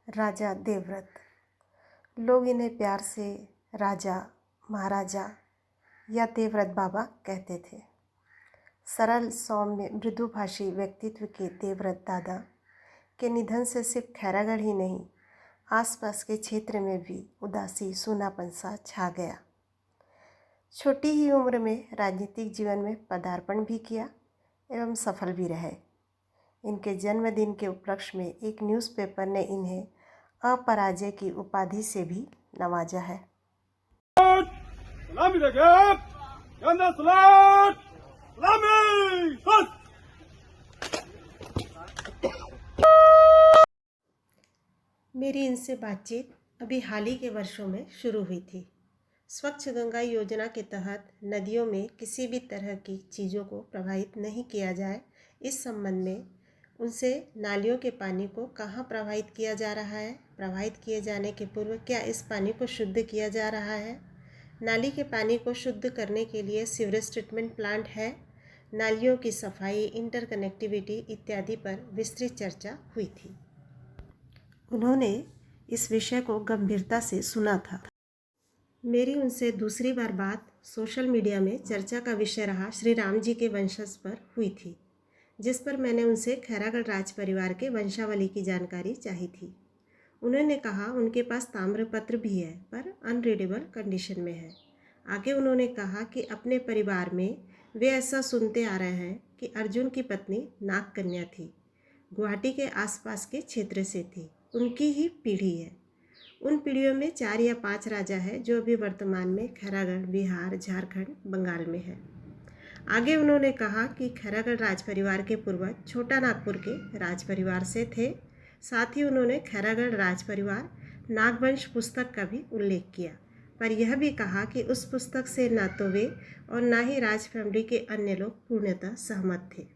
राजा देवव्रत। लोग इन्हें प्यार से राजा, महाराजा या देवव्रत बाबा कहते थे। सरल, सौम्य, मृदुभाषी व्यक्तित्व के देवव्रत दादा के निधन से सिर्फ खैरागढ़ ही नहीं, आसपास के क्षेत्र में भी उदासी, सूनापन सा छा गया। छोटी ही उम्र में राजनीतिक जीवन में पदार्पण भी किया एवं सफल भी रहे। इनके जन्मदिन के उपलक्ष्य में एक न्यूज़पेपर ने इन्हें अपराजय की उपाधि से भी नवाजा है। मेरी इनसे बातचीत अभी हाल ही के वर्षों में शुरू हुई थी। स्वच्छ गंगा योजना के तहत नदियों में किसी भी तरह की चीज़ों को प्रवाहित नहीं किया जाए, इस संबंध में उनसे नालियों के पानी को कहाँ प्रवाहित किया जा रहा है, प्रवाहित किए जाने के पूर्व क्या इस पानी को शुद्ध किया जा रहा है, नाली के पानी को शुद्ध करने के लिए सीवरेज ट्रीटमेंट प्लांट है, नालियों की सफाई, इंटरकनेक्टिविटी इत्यादि पर विस्तृत चर्चा हुई थी। उन्होंने इस विषय को गंभीरता से सुना था। मेरी उनसे दूसरी बार बात सोशल मीडिया में चर्चा का विषय रहा श्री राम जी के वंशज पर हुई थी, जिस पर मैंने उनसे खैरागढ़ राज परिवार के वंशावली की जानकारी चाही थी। उन्होंने कहा उनके पास ताम्रपत्र भी है पर अनरीडेबल कंडीशन में है। आगे उन्होंने कहा कि अपने परिवार में वे ऐसा सुनते आ रहे हैं कि अर्जुन की पत्नी नाग कन्या थी, गुवाहाटी के आसपास के क्षेत्र से थी, उनकी ही पीढ़ी है। उन पीढ़ियों में 4 या 5 राजा है जो अभी वर्तमान में खैरागढ़, बिहार, झारखंड, बंगाल में है। आगे उन्होंने कहा कि खैरागढ़ राज परिवार के पूर्वज छोटा नागपुर के राज परिवार से थे। साथ ही उन्होंने खैरागढ़ राज परिवार नागवंश पुस्तक का भी उल्लेख किया, पर यह भी कहा कि उस पुस्तक से ना तो वे और ना ही राज फैमिली के अन्य लोग पूर्णतः सहमत थे।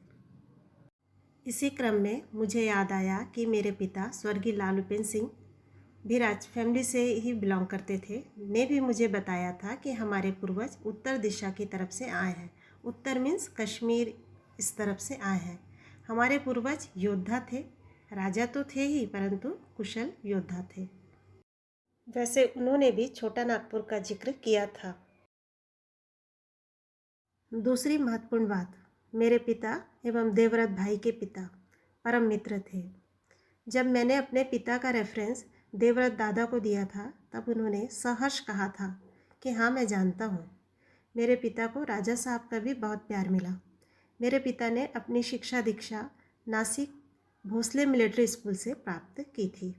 इसी क्रम में मुझे याद आया कि मेरे पिता स्वर्गीय लालूपेन सिंह भी राज फैमिली से ही बिलोंग करते थे, ने भी मुझे बताया था कि हमारे पूर्वज उत्तर दिशा की तरफ से आए हैं। उत्तर मीन्स कश्मीर, इस तरफ से आए हैं। हमारे पूर्वज योद्धा थे, राजा तो थे ही परंतु कुशल योद्धा थे। वैसे उन्होंने भी छोटा नागपुर का जिक्र किया था। दूसरी महत्वपूर्ण बात, मेरे पिता एवं देवव्रत भाई के पिता परम मित्र थे। जब मैंने अपने पिता का रेफरेंस देवव्रत दादा को दिया था तब उन्होंने सहर्ष कहा था कि हाँ, मैं जानता हूँ। मेरे पिता को राजा साहब का भी बहुत प्यार मिला। मेरे पिता ने अपनी शिक्षा दीक्षा नासिक भोसले मिलिट्री स्कूल से प्राप्त की थी।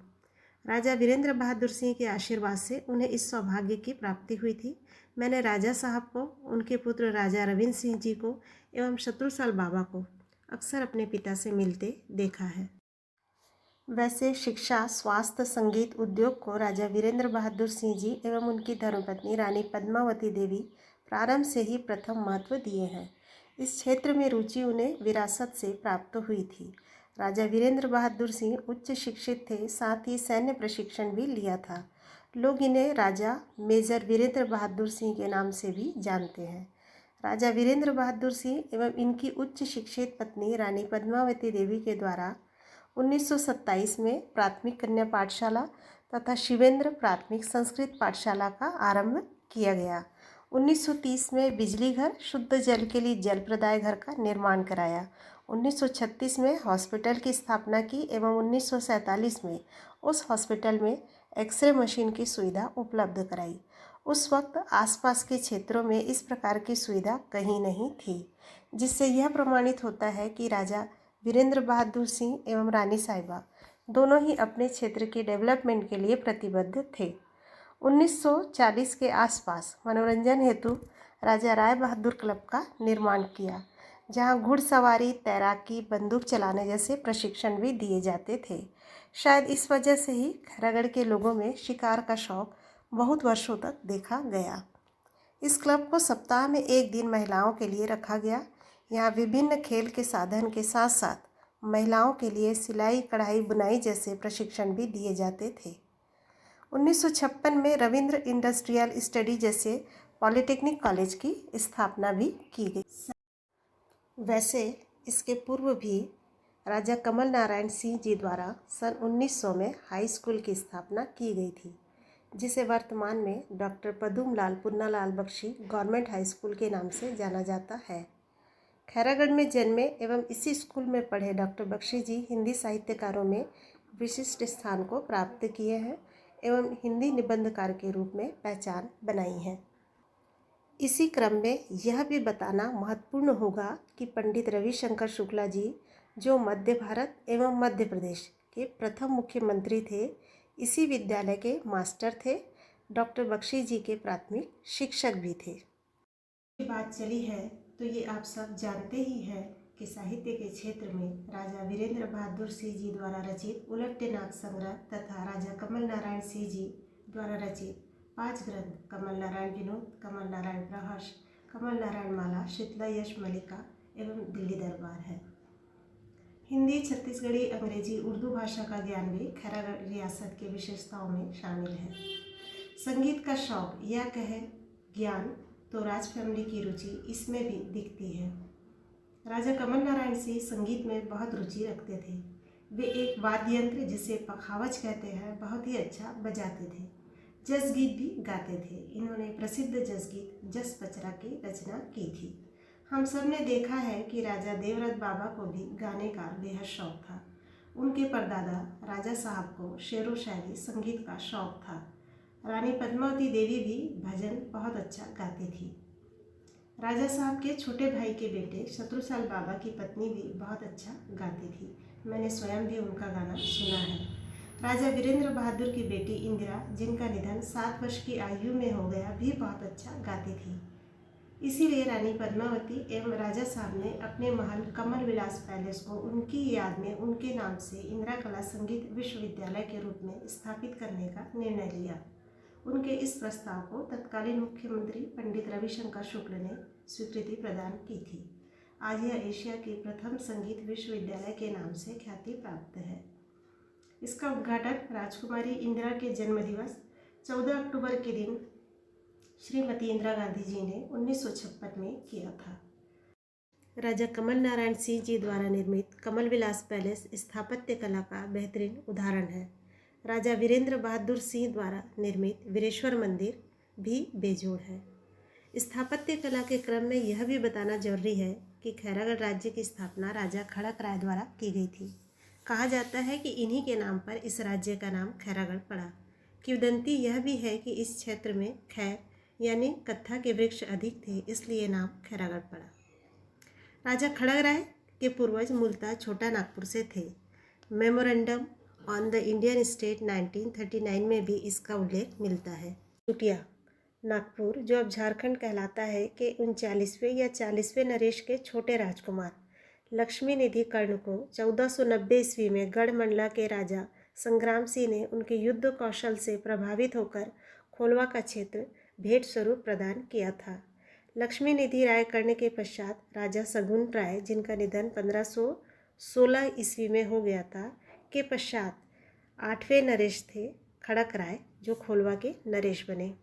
राजा वीरेंद्र बहादुर सिंह के आशीर्वाद से उन्हें इस सौभाग्य की प्राप्ति हुई थी। मैंने राजा साहब को, उनके पुत्र राजा रविंद्र सिंह जी को एवं शत्रुसाल बाबा को अक्सर अपने पिता से मिलते देखा है। वैसे शिक्षा, स्वास्थ्य, संगीत, उद्योग को राजा वीरेंद्र बहादुर सिंह जी एवं उनकी धर्मपत्नी रानी पद्मावती देवी प्रारंभ से ही प्रथम महत्व दिए हैं। इस क्षेत्र में रुचि उन्हें विरासत से प्राप्त हुई थी। राजा वीरेंद्र बहादुर सिंह उच्च शिक्षित थे, साथ ही सैन्य प्रशिक्षण भी लिया था। लोग इन्हें राजा मेजर वीरेंद्र बहादुर सिंह के नाम से भी जानते हैं। राजा वीरेंद्र बहादुर सिंह एवं इनकी उच्च शिक्षित पत्नी रानी पद्मावती देवी के द्वारा 1927 में प्राथमिक कन्या पाठशाला तथा शिवेंद्र प्राथमिक संस्कृत पाठशाला का आरंभ किया गया। 1930 में बिजली घर, शुद्ध जल के लिए जल प्रदाय घर का निर्माण कराया। 1936 में हॉस्पिटल की स्थापना की एवं 1947 में उस हॉस्पिटल में एक्सरे मशीन की सुविधा उपलब्ध कराई। उस वक्त आसपास के क्षेत्रों में इस प्रकार की सुविधा कहीं नहीं थी, जिससे यह प्रमाणित होता है कि राजा वीरेंद्र बहादुर सिंह एवं रानी साहिबा दोनों ही अपने क्षेत्र के डेवलपमेंट के लिए प्रतिबद्ध थे। 1940 के आसपास मनोरंजन हेतु राजा राय बहादुर क्लब का निर्माण किया, जहां घुड़सवारी, तैराकी, बंदूक चलाने जैसे प्रशिक्षण भी दिए जाते थे। शायद इस वजह से ही खैरागढ़ के लोगों में शिकार का शौक बहुत वर्षों तक देखा गया। इस क्लब को सप्ताह में एक दिन महिलाओं के लिए रखा गया। यहाँ विभिन्न खेल के साधन के साथ साथ महिलाओं के लिए सिलाई, कढ़ाई, बुनाई जैसे प्रशिक्षण भी दिए जाते थे। 1956 में रविंद्र इंडस्ट्रियल स्टडी जैसे पॉलिटेक्निक कॉलेज की स्थापना भी की गई। वैसे इसके पूर्व भी राजा कमल नारायण सिंह जी द्वारा सन 1900 में हाई स्कूल की स्थापना की गई थी, जिसे वर्तमान में doctor Padumlal Punnalal Bakshi government high school के नाम से जाना जाता है। खैरागढ़ में जन्मे एवं इसी स्कूल में पढ़े डॉक्टर बख्शी जी हिंदी साहित्यकारों में विशिष्ट स्थान को प्राप्त किए हैं एवं हिंदी निबंधकार के रूप में पहचान बनाई है। इसी क्रम में यह भी बताना महत्वपूर्ण होगा कि पंडित रविशंकर शुक्ला जी, जो मध्य भारत एवं मध्य प्रदेश के प्रथम मुख्यमंत्री थे, इसी विद्यालय के मास्टर थे। डॉक्टर बख्शी जी के प्राथमिक शिक्षक भी थे। बात चली है तो ये आप सब जानते ही हैं कि साहित्य के क्षेत्र में राजा वीरेंद्र बहादुर सिंह जी द्वारा रचित उलट्टे नाग संग्रह तथा राजा कमल नारायण सिंह जी द्वारा रचित 5 ग्रंथ कमल नारायण विनोद, कमल नारायण प्रहर्ष, कमल नारायण माला, शीतला यश मल्लिका एवं दिल्ली दरबार है। हिंदी, छत्तीसगढ़ी, अंग्रेजी, उर्दू भाषा का ज्ञान भी खैरागढ़ रियासत की विशेषताओं में शामिल है। संगीत का शौक या कहे ज्ञान तो राज फैमिली की रुचि इसमें भी दिखती है। राजा कमल नारायण सिंह संगीत में बहुत रुचि रखते थे। वे एक वाद्य यंत्र जिसे पखावज कहते हैं बहुत ही अच्छा बजाते थे। जस गीत भी गाते थे। इन्होंने प्रसिद्ध जस गीत जस पचरा की रचना की थी। हम सब ने देखा है कि राजा देवव्रत बाबा को भी गाने का बेहद शौक था। उनके परदादा राजा साहब को शेरो शायरी संगीत का शौक था। रानी पद्मावती देवी भी भजन बहुत अच्छा गाती थी। राजा साहब के छोटे भाई के बेटे शत्रुसाल बाबा की पत्नी भी बहुत अच्छा गाती थी। मैंने स्वयं भी उनका गाना सुना है। राजा वीरेंद्र बहादुर की बेटी इंदिरा, जिनका निधन 7 वर्ष की आयु में हो गया, भी बहुत अच्छा गाती थी। इसीलिए रानी पद्मावती एवं राजा साहब ने अपने महल कमल विलास पैलेस को उनकी याद में उनके नाम से इंदिरा कला संगीत विश्वविद्यालय के रूप में स्थापित करने का निर्णय लिया। उनके इस प्रस्ताव को तत्कालीन मुख्यमंत्री पंडित रविशंकर शुक्ल ने स्वीकृति प्रदान की थी। आज यह एशिया के प्रथम संगीत विश्वविद्यालय के नाम से ख्याति प्राप्त है। इसका उद्घाटन राजकुमारी इंदिरा के जन्मदिवस 14 अक्टूबर के दिन श्रीमती इंदिरा गांधी जी ने 1956 में किया था। राजा कमल नारायण सिंह जी द्वारा निर्मित कमल विलास पैलेस स्थापत्य कला का बेहतरीन उदाहरण है। राजा वीरेंद्र बहादुर सिंह द्वारा निर्मित वीरेश्वर मंदिर भी बेजोड़ है। स्थापत्य कला के क्रम में यह भी बताना जरूरी है कि खैरागढ़ राज्य की स्थापना राजा खड़क राय द्वारा की गई थी। कहा जाता है कि इन्हीं के नाम पर इस राज्य का नाम खैरागढ़ पड़ा। किंवदंती यह भी है कि इस क्षेत्र में खैर यानी कत्था के वृक्ष अधिक थे, इसलिए नाम खैरागढ़ पड़ा। राजा खड़क राय के पूर्वज मूलतः छोटा नागपुर से थे। Memorandum on the Indian state 1939 में भी इसका उल्लेख मिलता है। चुटिया नागपुर, जो अब झारखंड कहलाता है, के 39वें या 40वें नरेश के छोटे राजकुमार लक्ष्मी निधि कर्ण को 1490 ईस्वी में गढ़मंडला के राजा संग्राम सिंह ने उनके युद्ध कौशल से प्रभावित होकर खोलवा का क्षेत्र भेंट स्वरूप प्रदान किया था। लक्ष्मी निधि राय कर्ण के पश्चात राजा सगुन राय, जिनका निधन 1516 ईस्वी में हो गया था, के पश्चात 8वें नरेश थे खड़क राय, जो खोलवा के नरेश बने।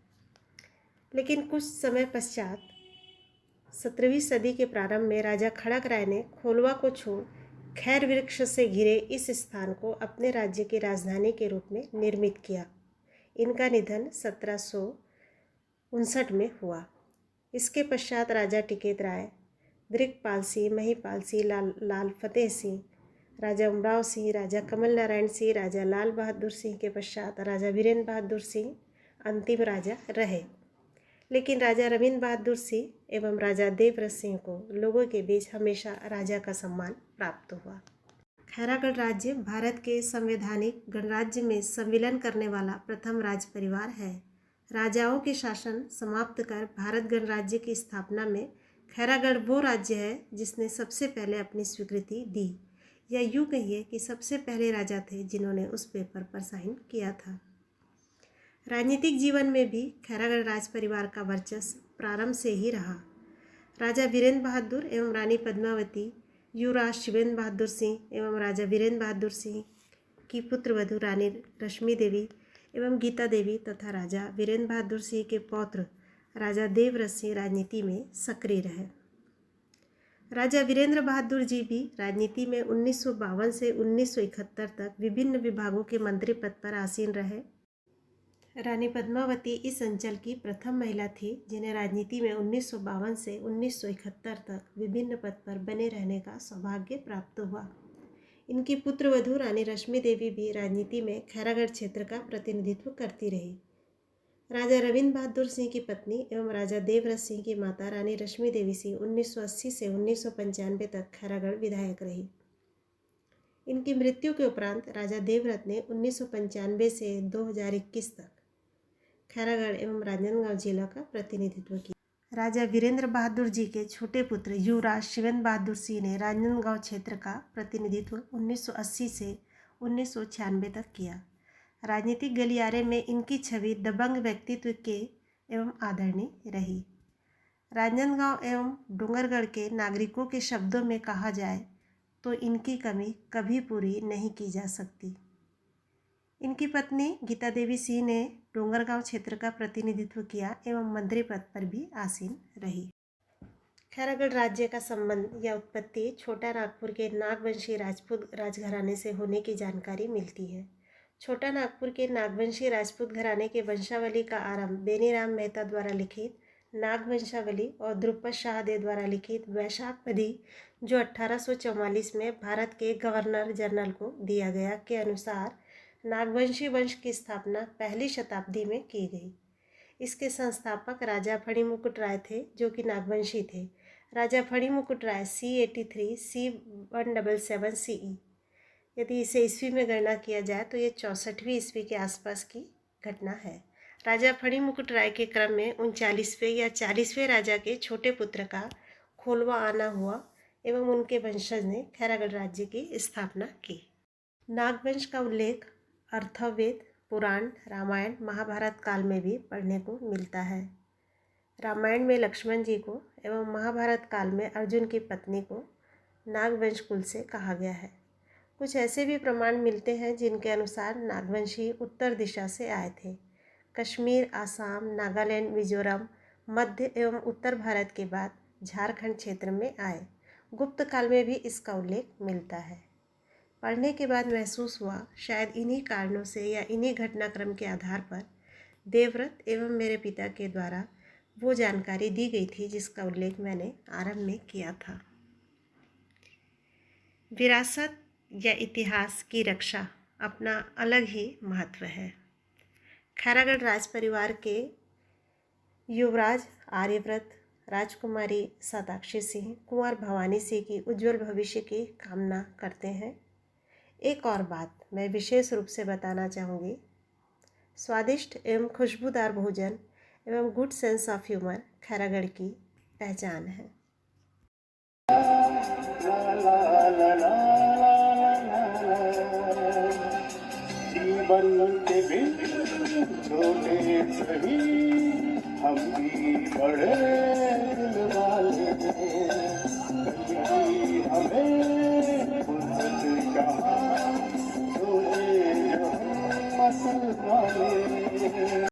लेकिन कुछ समय पश्चात 17वीं सदी के प्रारंभ में राजा खड़क राय ने खोलवा को छोड़ खैर वृक्ष से घिरे इस स्थान को अपने राज्य की राजधानी के रूप में निर्मित किया। इनका निधन 1759 में हुआ। इसके पश्चात राजा टिकेत राय, दिग्पाल सिंह, महिपाल सिंह, लाल फतेह सिंह, राजा उमराव सिंह, राजा कमल नारायण सिंह, राजा लाल बहादुर सिंह के पश्चात राजा वीरेंद्र बहादुर सिंह अंतिम राजा रहे। लेकिन राजा रविंद्र बहादुर सिंह एवं राजा देवव्रत सिंह को लोगों के बीच हमेशा राजा का सम्मान प्राप्त हुआ। खैरागढ़ राज्य भारत के संवैधानिक गणराज्य में संविलिन करने वाला प्रथम राज परिवार है। राजाओं के शासन समाप्त कर भारत गणराज्य की स्थापना में खैरागढ़ वो राज्य है जिसने सबसे पहले अपनी स्वीकृति दी, या यूँ कहिए कि सबसे पहले राजा थे जिन्होंने उस पेपर पर साइन किया था। राजनीतिक जीवन में भी खैरागढ़ राज परिवार का वर्चस्व प्रारंभ से ही रहा। राजा वीरेंद्र बहादुर एवं रानी पद्मावती, युवराज शिवेंद्र बहादुर सिंह एवं राजा वीरेंद्र बहादुर सिंह की पुत्रवधू रानी रश्मि देवी एवं गीता देवी तथा राजा वीरेंद्र बहादुर सिंह के पौत्र राजा देवव्रत सिंह राजनीति में सक्रिय रहे। राजा वीरेंद्र बहादुर जी भी राजनीति में 1952 से 1971 तक विभिन्न विभागों के मंत्री पद पर आसीन रहे। रानी पद्मावती इस अंचल की प्रथम महिला थी जिन्हें राजनीति में 1952 से 1971 तक विभिन्न पद पर बने रहने का सौभाग्य प्राप्त हुआ। इनकी पुत्रवधू रानी रश्मि देवी भी राजनीति में खैरागढ़ क्षेत्र का प्रतिनिधित्व करती रही। राजा रविंद्र बहादुर सिंह की पत्नी एवं राजा देवव्रत सिंह की माता रानी रश्मि देवी सिंह 1980 से 1995 तक खैरागढ़ विधायक रही। इनकी मृत्यु के उपरांत राजा देवव्रत ने 1995 से 2021 तक खैरागढ़ एवं राजनांदगांव जिला का प्रतिनिधित्व किया। राजा वीरेंद्र बहादुर जी के छोटे पुत्र युवराज शिवेंद्र बहादुर सिंह ने राजनांदगांव क्षेत्र का प्रतिनिधित्व 1980 से 1996 तक किया। राजनीतिक गलियारे में इनकी छवि दबंग व्यक्तित्व के एवं आदरणीय रही। राजनांदगांव एवं डोंगरगढ़ के नागरिकों के शब्दों में कहा जाए तो इनकी कमी कभी पूरी नहीं की जा सकती। इनकी पत्नी गीता देवी सिंह ने डोंगरगांव क्षेत्र का प्रतिनिधित्व किया एवं मंत्री पद पर भी आसीन रही। खैरागढ़ राज्य का संबंध या उत्पत्ति छोटा नागपुर के नागवंशी राजपूत राजघराने से होने की जानकारी मिलती है। छोटा नागपुर के नागवंशी राजपूत घराने के वंशावली का आरंभ बेनीराम मेहता द्वारा लिखित नागवंशावली और द्रुपद शाहदेव द्वारा लिखित वैशाखपदी जो 1844 में भारत के गवर्नर जनरल को दिया गया के अनुसार नागवंशी वंश की स्थापना पहली शताब्दी में की गई। इसके संस्थापक राजा फणिमुकुट राय थे जो कि नागवंशी थे। राजा फणिमुकुट राय C83 C177 CE। यदि इसे ईस्वी में गणना किया जाए तो ये 64वीं ईस्वी के आसपास की घटना है। राजा फणिमुकुट राय के क्रम में 39वें या 40वें राजा के छोटे पुत्र का खोलवा आना हुआ एवं उनके वंशज ने खैरागढ़ राज्य की स्थापना की। नागवंश का उल्लेख अर्थवेद, पुराण, रामायण, महाभारत काल में भी पढ़ने को मिलता है। रामायण में लक्ष्मण जी को एवं महाभारत काल में अर्जुन की पत्नी को नागवंश कुल से कहा गया है। कुछ ऐसे भी प्रमाण मिलते हैं जिनके अनुसार नागवंशी उत्तर दिशा से आए थे। कश्मीर, आसाम, नागालैंड, मिजोरम, मध्य एवं उत्तर भारत के बाद झारखंड क्षेत्र में आए। गुप्त काल में भी इसका उल्लेख मिलता है। पढ़ने के बाद महसूस हुआ शायद इन्हीं कारणों से या इन्हीं घटनाक्रम के आधार पर देवव्रत एवं मेरे पिता के द्वारा वो जानकारी दी गई थी जिसका उल्लेख मैंने आरंभ में किया था। विरासत या इतिहास की रक्षा अपना अलग ही महत्व है। खैरागढ़ राज परिवार के युवराज आर्यव्रत, राजकुमारी शताक्षी सिंह, कुंवर भवानी सिंह की उज्जवल भविष्य की कामना करते हैं। एक और बात मैं विशेष रूप से बताना चाहूँगी, स्वादिष्ट एवं खुशबूदार भोजन एवं good sense of humour Khairagarh की पहचान है। जीवन के बिन छोटे सही हम भी बड़े दिल वाले